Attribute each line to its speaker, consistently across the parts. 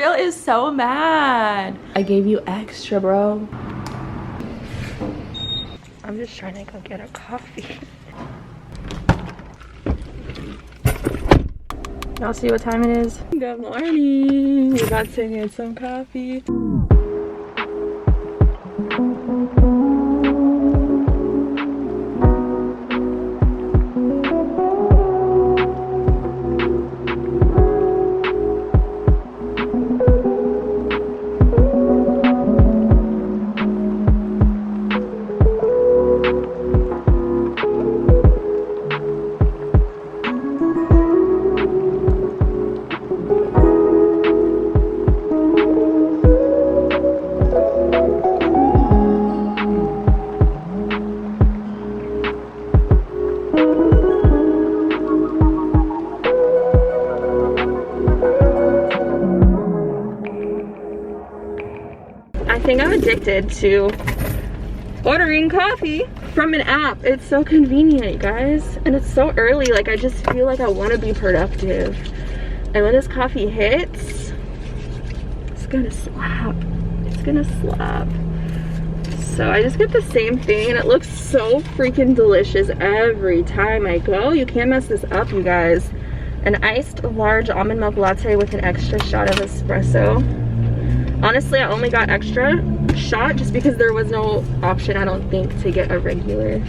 Speaker 1: real is so mad. I gave you extra, bro. I'm just trying to go get a coffee. Y'all see what time it is? Good morning. We got to get some coffee. I think I'm addicted to ordering coffee from an app. It's so convenient, guys, and it's so early. Like, I just feel like I want to be productive, and when this coffee hits, it's gonna slap. It's gonna slap. So I just get the same thing, and it looks so freaking delicious every time I go. You can't mess this up, you guys. An iced large almond milk latte with an extra shot of espresso. Honestly, I only got extra shot just because there was no option, I don't think, to get a regular.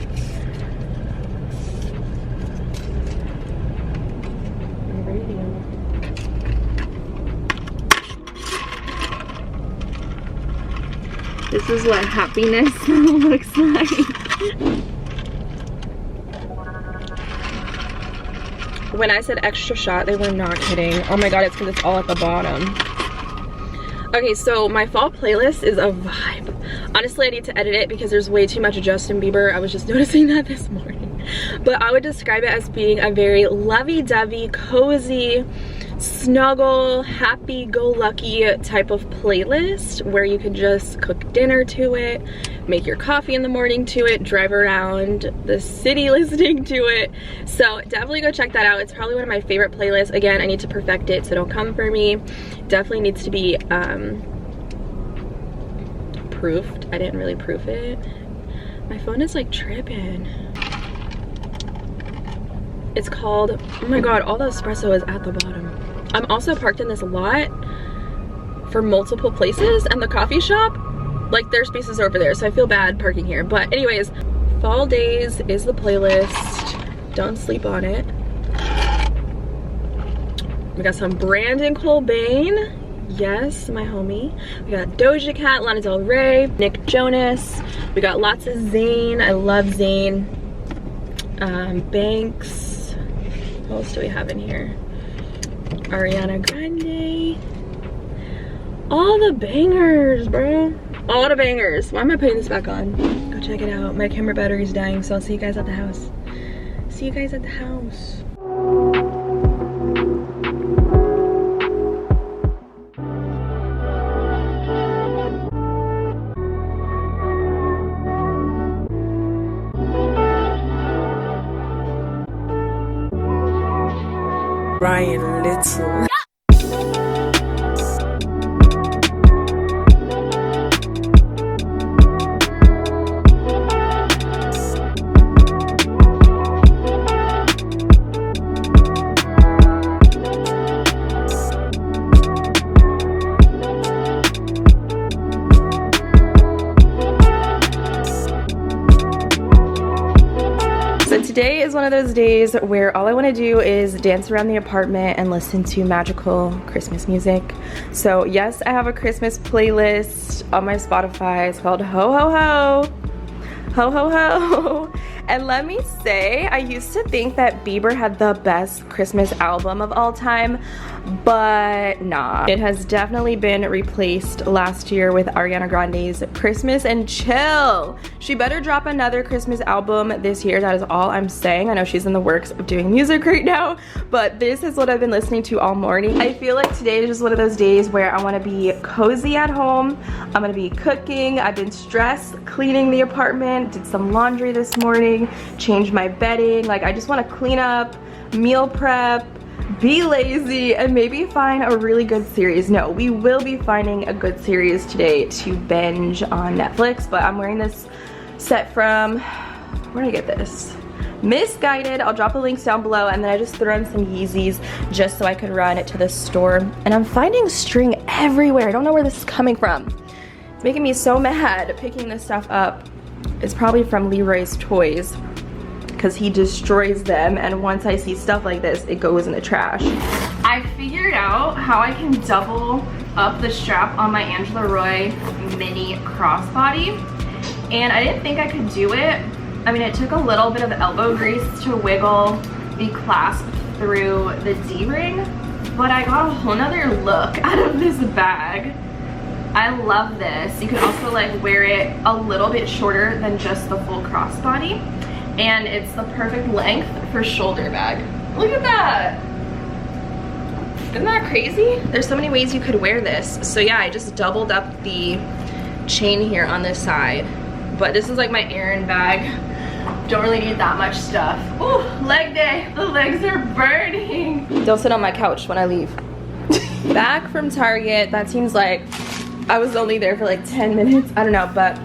Speaker 1: This is what happiness looks like. When I said extra shot, they were not kidding. Oh my god, it's because it's all at the bottom. Okay, so my fall playlist is a vibe. Honestly, I need to edit it because there's way too much Justin Bieber. I was just noticing that this morning. But I would describe it as being a very lovey-dovey, cozy, snuggle, happy-go-lucky type of playlist where you can just cook dinner to it, make your coffee in the morning to it, drive around the city listening to it. So definitely go check that out. It's probably one of my favorite playlists. Again, I need to perfect it, so don't come for me. Definitely needs to be proofed. I didn't really proof it. My phone is like tripping. It's called, oh my god, all the espresso is at the bottom. I'm also parked in this lot for multiple places, and the coffee shop, like, their spaces over there, so I feel bad parking here. But anyways, Fall Days is the playlist. Don't sleep on it. We got some Brandon Cobain. Yes, my homie. We got Doja Cat, Lana Del Rey, Nick Jonas. We got lots of Zayn. I love Zayn. Banks. What else do we have in here? Ariana Grande. All the bangers, bro. All the bangers. Why am I putting this back on? Go check it out. My camera battery's dying, so I'll see you guys at the house. See you guys at the house.
Speaker 2: Ryan Little.
Speaker 1: Today is one of those days where all I want to do is dance around the apartment and listen to magical Christmas music. So yes, I have a Christmas playlist on my Spotify. It's called Ho Ho Ho. Ho Ho Ho. And let me say, I used to think that Bieber had the best Christmas album of all time, but nah. It has definitely been replaced last year with Ariana Grande's Christmas and Chill. She better drop another Christmas album this year. That is all I'm saying. I know she's in the works of doing music right now, but this is what I've been listening to all morning. I feel like today is just one of those days where I want to be cozy at home. I'm gonna be cooking. I've been stressed cleaning the apartment, did some laundry this morning, changed my bedding. Like, I just want to clean up, meal prep, be lazy and maybe find a really good series. No, we will be finding a good series today to binge on Netflix, but I'm wearing this set from, where did I get this? Misguided. I'll drop the links down below, and then I just threw on some Yeezys just so I could run to the store. And I'm finding string everywhere. I don't know where this is coming from. It's making me so mad picking this stuff up. It's probably from Leroy's Toys because he destroys them, and once I see stuff like this, it goes in the trash. I figured out how I can double up the strap on my Angela Roy mini crossbody, and I didn't think I could do it. I mean, it took a little bit of elbow grease to wiggle the clasp through the D-ring, but I got a whole nother look out of this bag. I love this. You can also like wear it a little bit shorter than just the full crossbody, and it's the perfect length for shoulder bag. Look at that. Isn't that crazy? There's so many ways you could wear this. So yeah, I just doubled up the chain here on this side, but this is like my errand bag. Don't really need that much stuff. Ooh, leg day. The legs are burning. Don't sit on my couch when I leave. Back from Target. That seems like I was only there for like 10 minutes. I don't know, but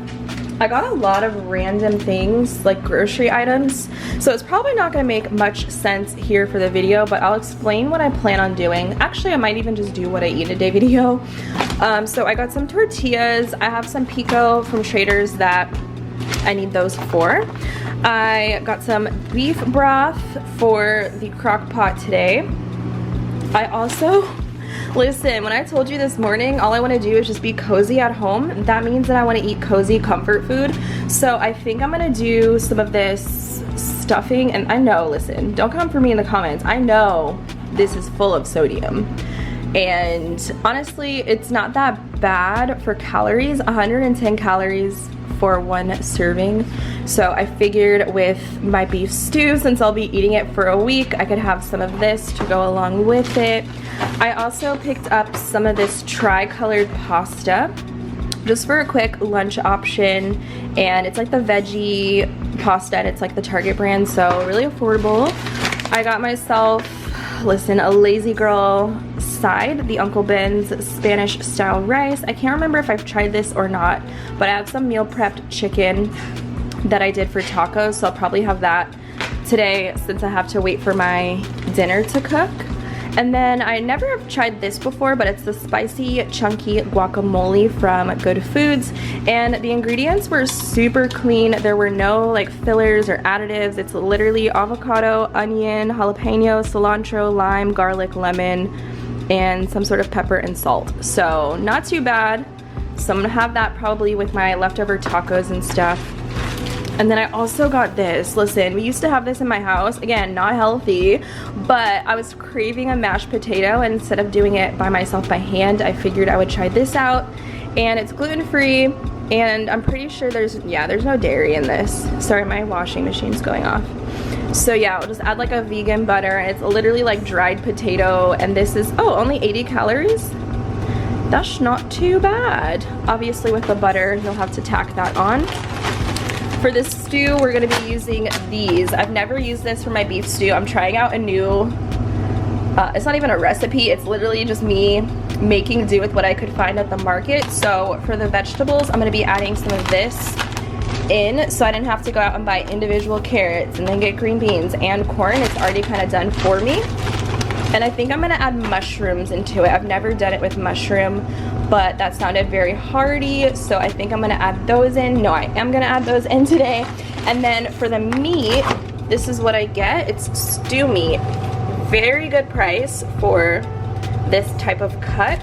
Speaker 1: I got a lot of random things, like grocery items. So it's probably not gonna make much sense here for the video, but I'll explain what I plan on doing. Actually, I might even just do what I eat in a day video. So I got some tortillas. I have some pico from Trader's that I need those for. I got some beef broth for the crock pot today. I also, listen, when I told you this morning, all I want to do is just be cozy at home. That means that I want to eat cozy comfort food. So I think I'm going to do some of this stuffing. And I know, listen, don't come for me in the comments. I know this is full of sodium. And honestly, it's not that bad for calories. 110 calories for one serving. So I figured with my beef stew, since I'll be eating it for a week, I could have some of this to go along with it. I also picked up some of this tri-colored pasta just for a quick lunch option, and it's like the veggie pasta, and it's like the Target brand, so really affordable. I got myself, listen, a Lazy Girl side, the Uncle Ben's Spanish style rice. I can't remember if I've tried this or not, but I have some meal prepped chicken that I did for tacos, so I'll probably have that today since I have to wait for my dinner to cook. And then I never have tried this before, but it's the spicy chunky guacamole from Good Foods, and the ingredients were super clean. There were no like fillers or additives. It's literally avocado, onion, jalapeno, cilantro, lime, garlic, lemon, and some sort of pepper and salt. So not too bad. So I'm gonna have that probably with my leftover tacos and stuff. And then I also got this. Listen, we used to have this in my house. Again, not healthy, but I was craving a mashed potato, and instead of doing it by myself by hand, I figured I would try this out. And it's gluten-free, and I'm pretty sure there's no dairy in this. Sorry, my washing machine's going off. So yeah, I'll just add like a vegan butter, and it's literally like dried potato, and this is, oh, only 80 calories? That's not too bad. Obviously with the butter, you'll have to tack that on. For this stew, we're gonna be using these. I've never used this for my beef stew. I'm trying out a new, it's not even a recipe, it's literally just me making do with what I could find at the market. So for the vegetables, I'm gonna be adding some of this in, so I didn't have to go out and buy individual carrots and then get green beans and corn. It's already kind of done for me. And I think I'm gonna add mushrooms into it. I've never done it with mushroom, but that sounded very hearty, so I think I'm gonna add those in. No, I am gonna add those in today. And then for the meat, this is what I get. It's stew meat. Very good price for this type of cut.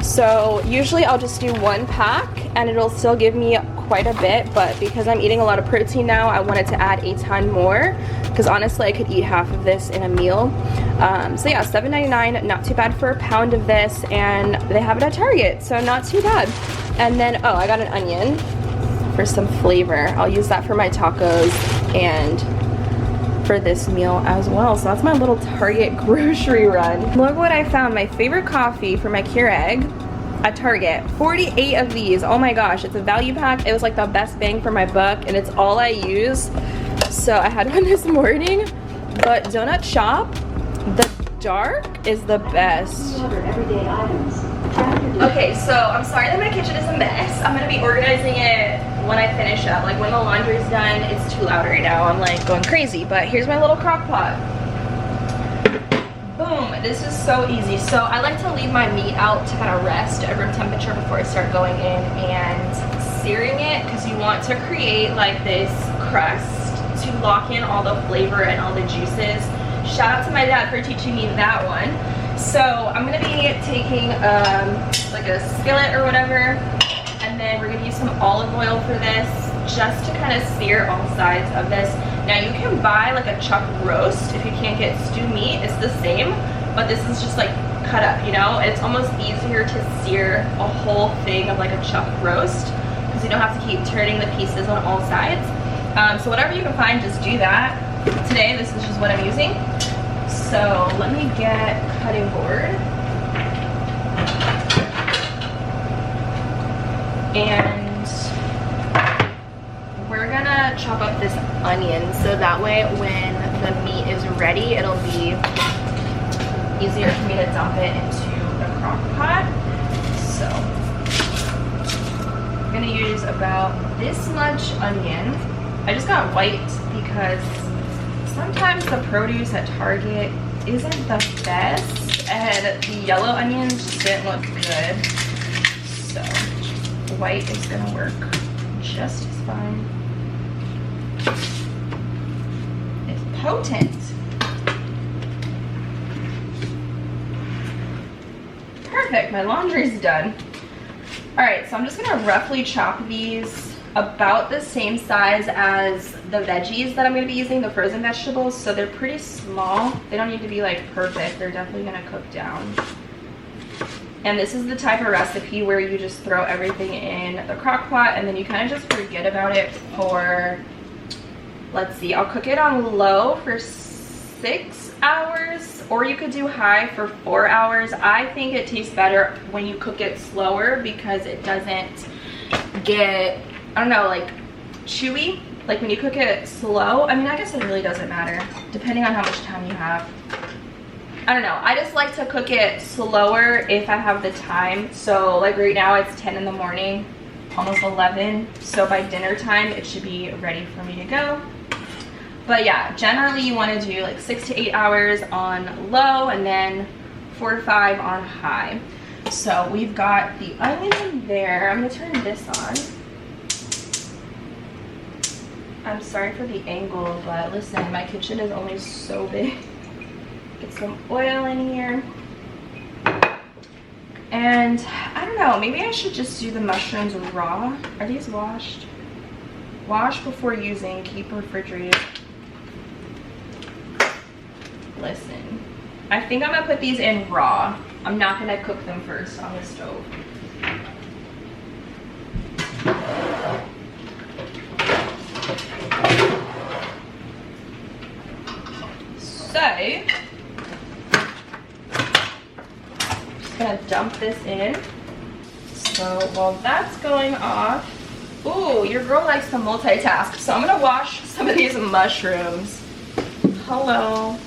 Speaker 1: So usually I'll just do one pack and it'll still give me quite a bit, but because I'm eating a lot of protein now, I wanted to add a ton more, because honestly I could eat half of this in a meal. So yeah, $7.99, not too bad for a pound of this, and they have it at Target, so not too bad. And then, oh, I got an onion for some flavor. I'll use that for my tacos and for this meal as well. So that's my little Target grocery run. Look what I found, my favorite coffee for my Keurig at Target. 48 of these. Oh my gosh, it's a value pack. It was like the best bang for my buck, and it's all I use. So I had one this morning. But Donut Shop, the dark is the best. Okay, so I'm sorry that my kitchen is a mess. I'm gonna be organizing it when I finish up. Like when the laundry's done, it's too loud right now. I'm like going crazy, but here's my little crock pot. Boom, this is so easy. So I like to leave my meat out to kind of rest at room temperature before I start going in and searing it, because you want to create like this crust to lock in all the flavor and all the juices. Shout out to my dad for teaching me that one. So I'm gonna be taking like a skillet or whatever, and then we're gonna use some olive oil for this, just to kind of sear all sides of this. Now you can buy like a chuck roast if you can't get stew meat. It's the same, but this is just like cut up, you know? It's almost easier to sear a whole thing of like a chuck roast, because you don't have to keep turning the pieces on all sides. So whatever you can find, just do that. Today, this is just what I'm using. So let me get a cutting board. And we're gonna chop up this onion so that way when the meat is ready, it'll be easier for me to dump it into the crock pot. So I'm gonna use about this much onion. I just got white because sometimes the produce at Target isn't the best, and the yellow onions just didn't look good. So white is gonna work just as fine. It's potent. Perfect, my laundry's done. All right, so I'm just gonna roughly chop these about the same size as the veggies that I'm gonna be using, the frozen vegetables. So they're pretty small. They don't need to be like perfect. They're definitely gonna cook down. And this is the type of recipe where you just throw everything in the crock pot and then you kind of just forget about it for, let's see, I'll cook it on low for 6 hours, or you could do high for 4 hours. I think it tastes better when you cook it slower because it doesn't get, I don't know, like chewy. Like when you cook it slow, I mean, I guess it really doesn't matter depending on how much time you have. I don't know, I just like to cook it slower if I have the time. So like right now it's 10 in the morning, almost 11. So by dinner time, it should be ready for me to go. But yeah, generally you want to do like 6 to 8 hours on low and then 4 to 5 on high. So we've got the onion there. I'm gonna turn this on. I'm sorry for the angle, but listen, my kitchen is only so big. Get some oil in here. And I don't know, maybe I should just do the mushrooms raw. Are these washed? Wash before using, keep refrigerated. Listen, I think I'm gonna put these in raw. I'm not gonna cook them first on the stove. So, just gonna dump this in. So while that's going off, ooh, your girl likes to multitask. So I'm gonna wash some of these mushrooms. Hello.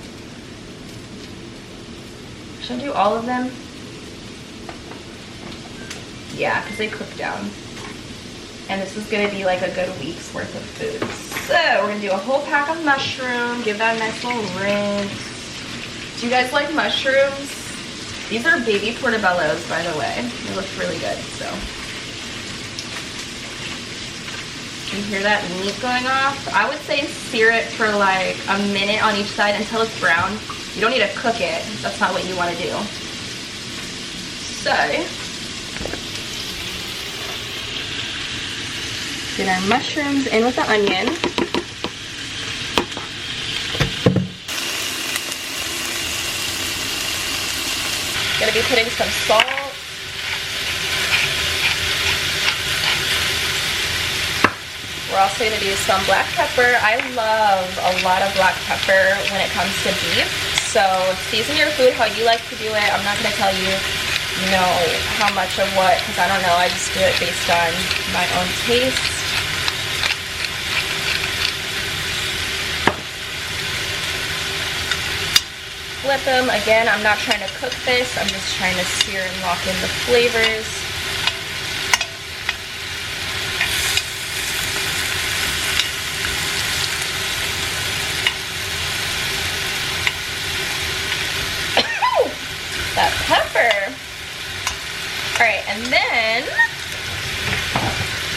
Speaker 1: Should I do all of them? Yeah, because they cook down. And this is gonna be like a good week's worth of food. So we're gonna do a whole pack of mushroom, give that a nice little rinse. Do you guys like mushrooms? These are baby portobellos, by the way. They look really good, so. You hear that meat going off? I would say sear it for like a minute on each side until it's brown. You don't need to cook it. That's not what you want to do. So, get our mushrooms in with the onion. Gonna be putting some salt. We're also gonna do some black pepper. I love a lot of black pepper when it comes to beef. So season your food how you like to do it. I'm not gonna tell you, you know, how much of what, because I don't know. I just do it based on my own taste. flip them. Again, I'm not trying to cook this. I'm just trying to sear and lock in the flavors. That pepper. All right, and then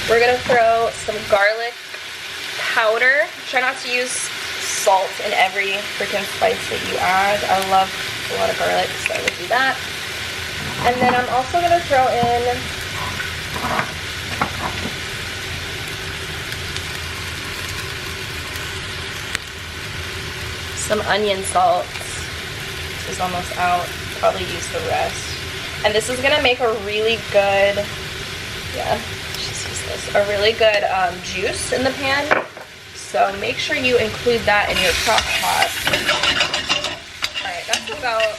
Speaker 1: we're gonna throw some garlic powder. Try not to use salt in every freaking spice that you add. I love a lot of garlic, so I would do that. And then I'm also gonna throw in some onion salt. This is almost out. Probably use the rest. And this is gonna make a really good, just use this, a really good juice in the pan. So make sure you include that in your crock pot. All right, that's about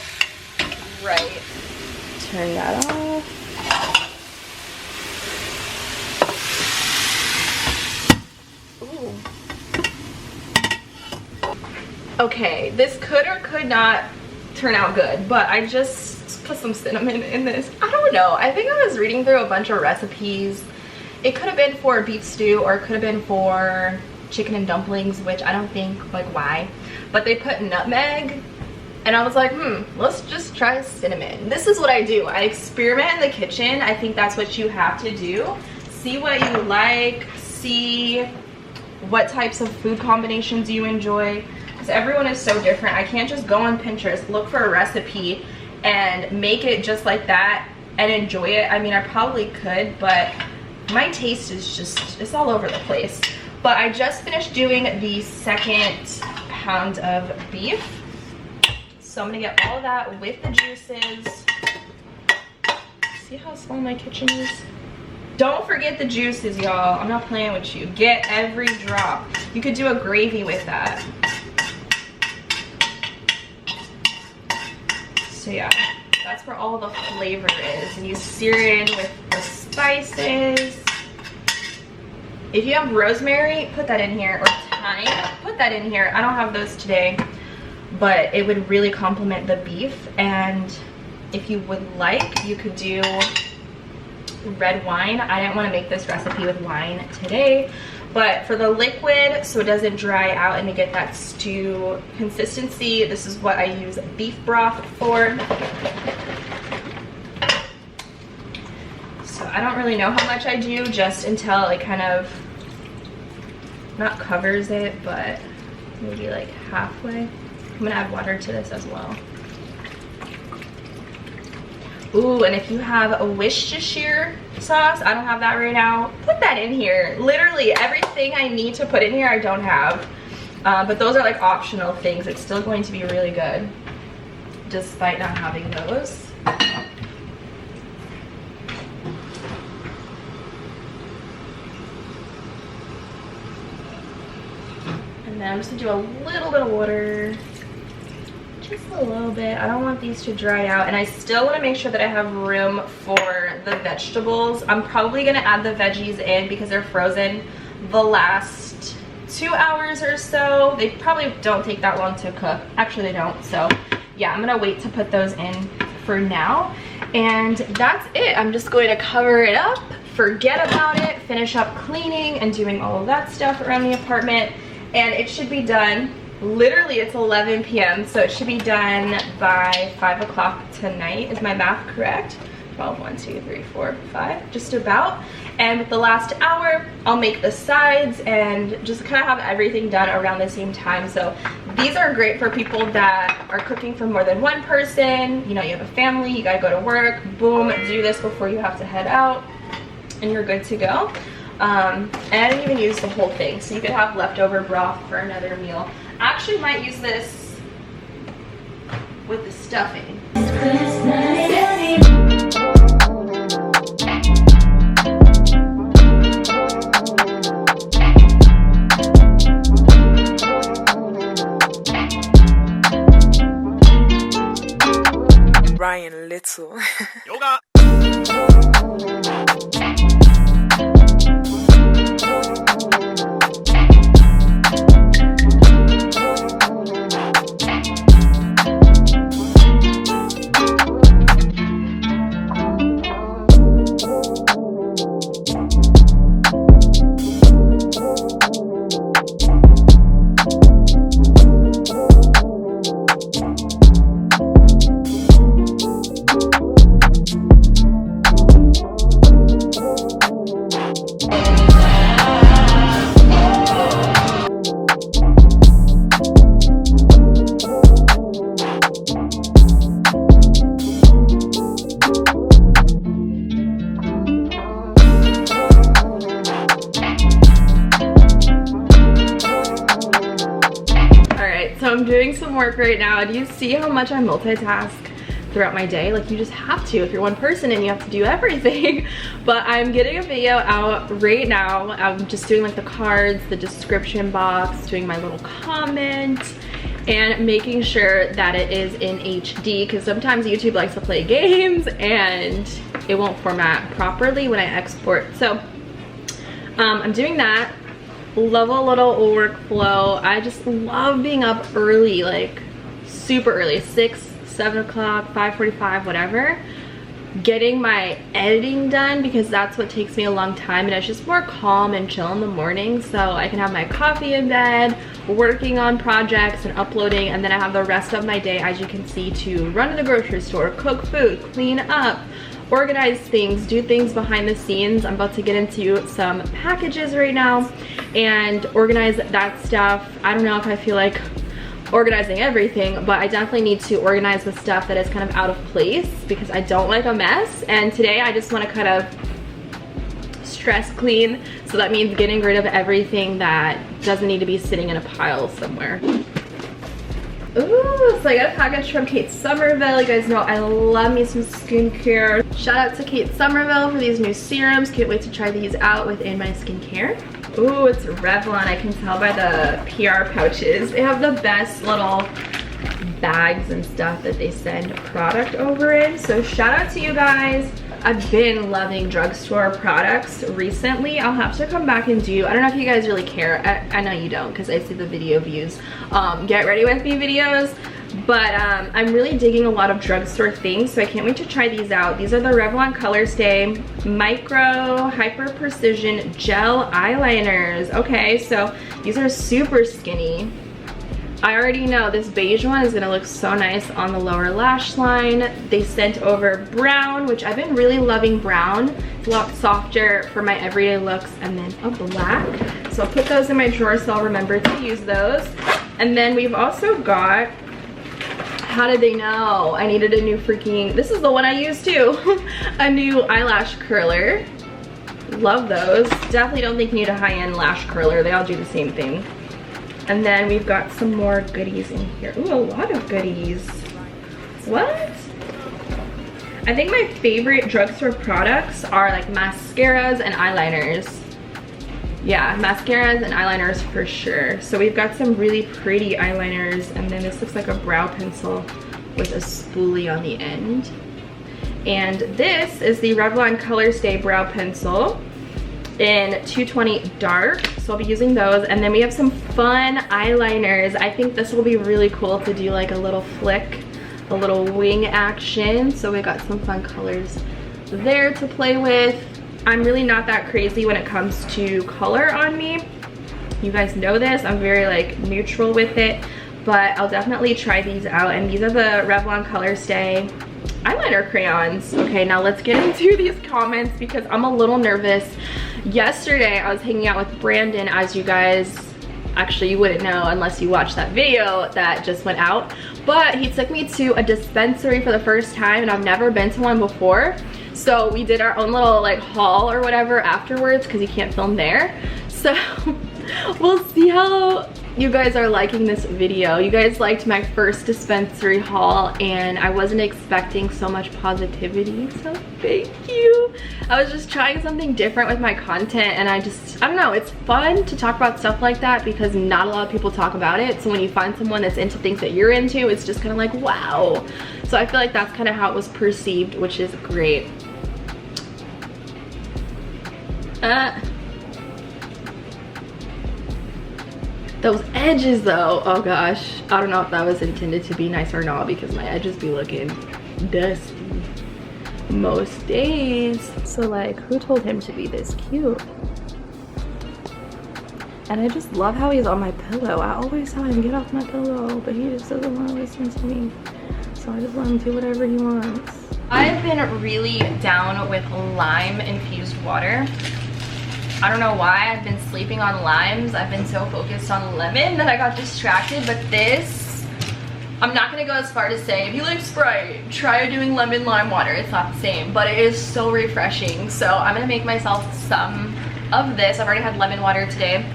Speaker 1: right. Turn that off. Ooh. Okay, this could or could not turn out good, but I just put some cinnamon in this. I don't know. I think I was reading through a bunch of recipes. It could have been for beef stew or it could have been for chicken and dumplings, which I don't think, like, why, but they put nutmeg and I was like, let's just try cinnamon. This is what I do. I experiment in the kitchen. I think that's what you have to do. See what you like, see what types of food combinations you enjoy, because everyone is so different. I can't just go on Pinterest, look for a recipe and make it just like that and enjoy it. I mean, I probably could, but my taste is just, it's all over the place. But I just finished doing the second pound of beef. So I'm gonna get all of that with the juices. See how small my kitchen is? Don't forget the juices, y'all. I'm not playing with you. Get every drop. You could do a gravy with that. So yeah, that's where all the flavor is. And you sear it in with the spices. If you have rosemary, put that in here, or thyme, put that in here. I don't have those today, but it would really complement the beef. And if you would like, you could do red wine. I didn't want to make this recipe with wine today, but for the liquid, so it doesn't dry out and to get that stew consistency, this is what I use beef broth for. So I don't really know how much I do, just until it kind of not covers it, but maybe like halfway. I'm gonna add water to this as well. Ooh, and if you have a Worcestershire sauce, I don't have that right now, put that in here. Literally everything I need to put in here I don't have, but those are like optional things. It's still going to be really good despite not having those. And then I'm just gonna do a little bit of water. Just a little bit. I don't want these to dry out, and I still want to make sure that I have room for the vegetables. I'm probably going to add the veggies in because they're frozen the last 2 hours or so. They probably don't take that long to cook. Actually, they don't. So yeah, I'm going to wait to put those in for now. And that's it. I'm just going to cover it up, forget about it, finish up cleaning and doing all of that stuff around the apartment, and it should be done. Literally, it's 11 p.m. so it should be done by 5 o'clock tonight. Is my math correct? 12, 1, 2, 3, 4, 5, just about. And with the last hour, I'll make the sides and just kind of have everything done around the same time. So these are great for people that are cooking for more than one person. You know, you have a family, you gotta go to work, boom, do this before you have to head out, and you're good to go. And I didn't even use the whole thing, so you could have leftover broth for another meal. I actually might use this with the stuffing.
Speaker 2: Brian Little.
Speaker 3: Yoga.
Speaker 1: I'm doing some work right now. Do you see how much I multitask throughout my day? Like, you just have to if you're one person and you have to do everything. But I'm getting a video out right now. I'm just doing like the cards, the description box, doing my little comment, and making sure that it is in HD, because sometimes YouTube likes to play games and it won't format properly when I export. So I'm doing that. Love a little workflow. I just love being up early, like super early, 6, 7 o'clock, 5:45, whatever, getting my editing done, because that's what takes me a long time, and it's just more calm and chill in the morning, so I can have my coffee in bed, working on projects and uploading, and then I have the rest of my day, as you can see, to run to the grocery store, cook food, clean up, organize things, do things behind the scenes. I'm about to get into some packages right now and organize that stuff. I don't know if I feel like organizing everything, but I definitely need to organize the stuff that is kind of out of place, because I don't like a mess. And today I just want to kind of stress clean, so that means getting rid of everything that doesn't need to be sitting in a pile somewhere. Ooh, so I got a package from Kate Somerville. You guys know I love me some skincare. Shout out to Kate Somerville for these new serums. Can't wait to try these out within my skincare. Ooh, it's Revlon. I can tell by the PR pouches. They have the best little bags and stuff that they send product over in. So shout out to you guys. I've been loving drugstore products recently. I'll have to come back and do, I don't know if you guys really care. I know you don't, because I see the video views. Get ready with me videos. But I'm really digging a lot of drugstore things, so I can't wait to try these out. These are the Revlon Colorstay Micro Hyper Precision Gel Eyeliners. Okay, so these are super skinny. I already know this beige one is gonna look so nice on the lower lash line. They sent over brown, which I've been really loving brown. It's a lot softer for my everyday looks, and then a black. So I'll put those in my drawer so I'll remember to use those. And then we've also got, how did they know I needed a new freaking, this is the one I use too, a new eyelash curler. Love those. Definitely don't think you need a high-end lash curler. They all do the same thing. And then we've got some more goodies in here. Ooh, a lot of goodies. What? I think my favorite drugstore products are like mascaras and eyeliners. Yeah, mascaras and eyeliners for sure. So we've got some really pretty eyeliners, and then this looks like a brow pencil with a spoolie on the end. And this is the Revlon Colorstay brow pencil in 220 dark, so I'll be using those. And then we have some fun eyeliners. I think this will be really cool to do like a little flick, a little wing action. So we got some fun colors there to play with. I'm really not that crazy when it comes to color on me. You guys know this, I'm very like neutral with it, but I'll definitely try these out. And these are the Revlon Colorstay eyeliner crayons. Okay, now let's get into these comments, because I'm a little nervous. Yesterday I was hanging out with Brandon, as you guys, actually you wouldn't know unless you watched that video that just went out, but he took me to a dispensary for the first time, and I've never been to one before. So we did our own little like haul or whatever afterwards, because you can't film there. So we'll see how you guys are liking this video. You guys liked my first dispensary haul, and I wasn't expecting so much positivity, so thank you. I was just trying something different with my content, and I don't know, it's fun to talk about stuff like that because not a lot of people talk about it. So when you find someone that's into things that you're into, it's just kind of like, wow. So I feel like that's kind of how it was perceived, which is great. Those edges though, oh gosh, I don't know if that was intended to be nice or not, because my edges be looking dusty most days. So like, who told him to be this cute? And I just love how he's on my pillow. I always tell him get off my pillow, but he just doesn't want to listen to me. So I just let him do whatever he wants. I've been really down with lime infused water. I don't know why I've been sleeping on limes. I've been so focused on lemon that I got distracted, but this, I'm not gonna go as far to say, if you like Sprite, try doing lemon lime water. It's not the same, but it is so refreshing. So I'm gonna make myself some of this. I've already had lemon water today.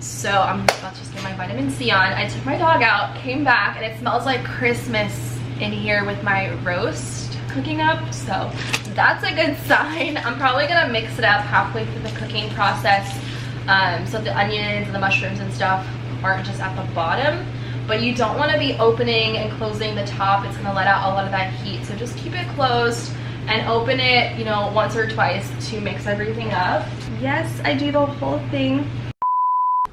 Speaker 1: So I'm about to just get my vitamin C on. I took my dog out, came back, and it smells like Christmas in here with my roast cooking up. So that's a good sign. I'm probably gonna mix it up halfway through the cooking process, so the onions and the mushrooms and stuff aren't just at the bottom. But you don't want to be opening and closing the top. It's gonna let out a lot of that heat. So just keep it closed and open it, you know, once or twice to mix everything up. Yes, I do the whole thing.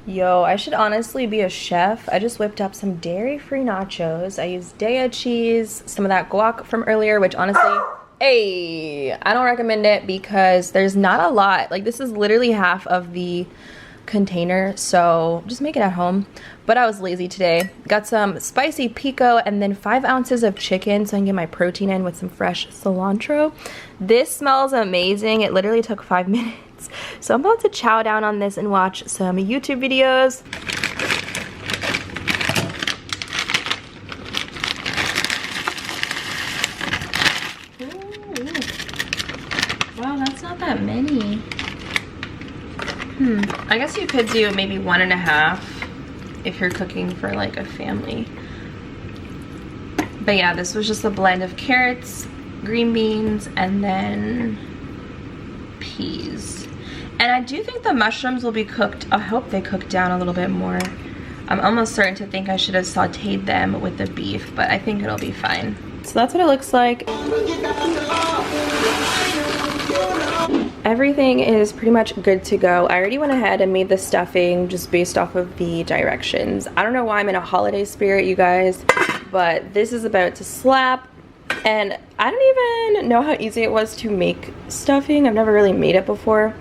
Speaker 1: Yo, I should honestly be a chef. I just whipped up some dairy-free nachos. I used Daya cheese, some of that guac from earlier, which honestly, hey, I don't recommend it because there's not a lot. Like, this is literally half of the container, so just make it at home. But I was lazy today. Got some spicy pico and then 5 ounces of chicken so I can get my protein in with some fresh cilantro. This smells amazing. It literally took 5 minutes. So I'm about to chow down on this and watch some YouTube videos. Ooh. Wow, that's not that many. I guess you could do maybe 1.5 if you're cooking for like a family. But yeah, this was just a blend of carrots, green beans, and then peas. And I do think the mushrooms will be cooked. I hope they cook down a little bit more. I'm almost certain to think I should have sauteed them with the beef, but I think it'll be fine. So that's what it looks like. Everything is pretty much good to go. I already went ahead and made the stuffing just based off of the directions. I don't know why I'm in a holiday spirit, you guys, but this is about to slap. And I don't even know how easy it was to make stuffing. I've never really made it before.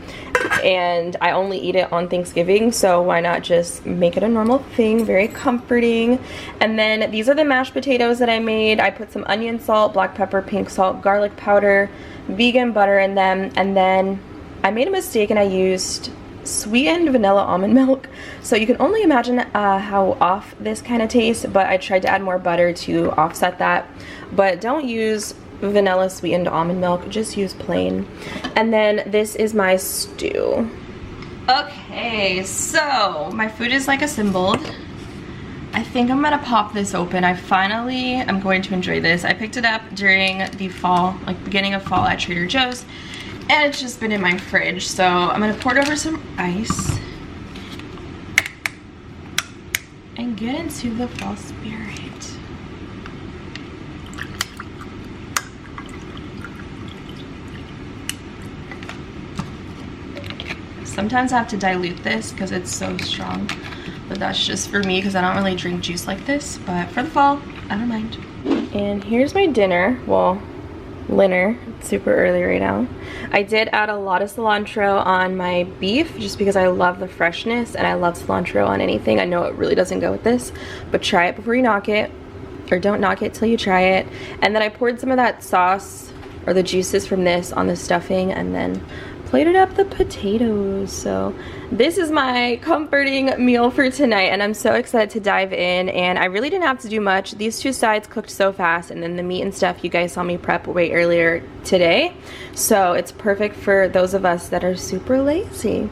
Speaker 1: And I only eat it on Thanksgiving, so why not just make it a normal thing? Very comforting. And then these are the mashed potatoes that I made. I put some onion salt, black pepper, pink salt, garlic powder, vegan butter in them, and then I made a mistake and I used sweetened vanilla almond milk. So you can only imagine how off this kind of tastes, but I tried to add more butter to offset that. But don't use vanilla sweetened almond milk, just use plain. And then this is my stew. Okay, so my food is like assembled. I think I'm gonna pop this open. I'm going to enjoy this. I picked it up during the fall, like beginning of fall at Trader Joe's, and it's just been in my fridge. So I'm gonna pour it over some ice and get into the fall spirit. Sometimes I have to dilute this because it's so strong, but that's just for me because I don't really drink juice like this. But for the fall, I don't mind. And here's my dinner. Well, dinner. It's super early right now. I did add a lot of cilantro on my beef just because I love the freshness and I love cilantro on anything. I know it really doesn't go with this, but try it before you knock it, or don't knock it till you try it. And then I poured some of that sauce or the juices from this on the stuffing and then plated up the potatoes. So this is my comforting meal for tonight, and I'm so excited to dive in. And I really didn't have to do much. These 2 sides cooked so fast, and then the meat and stuff you guys saw me prep way earlier today, so it's perfect for those of us that are super lazy.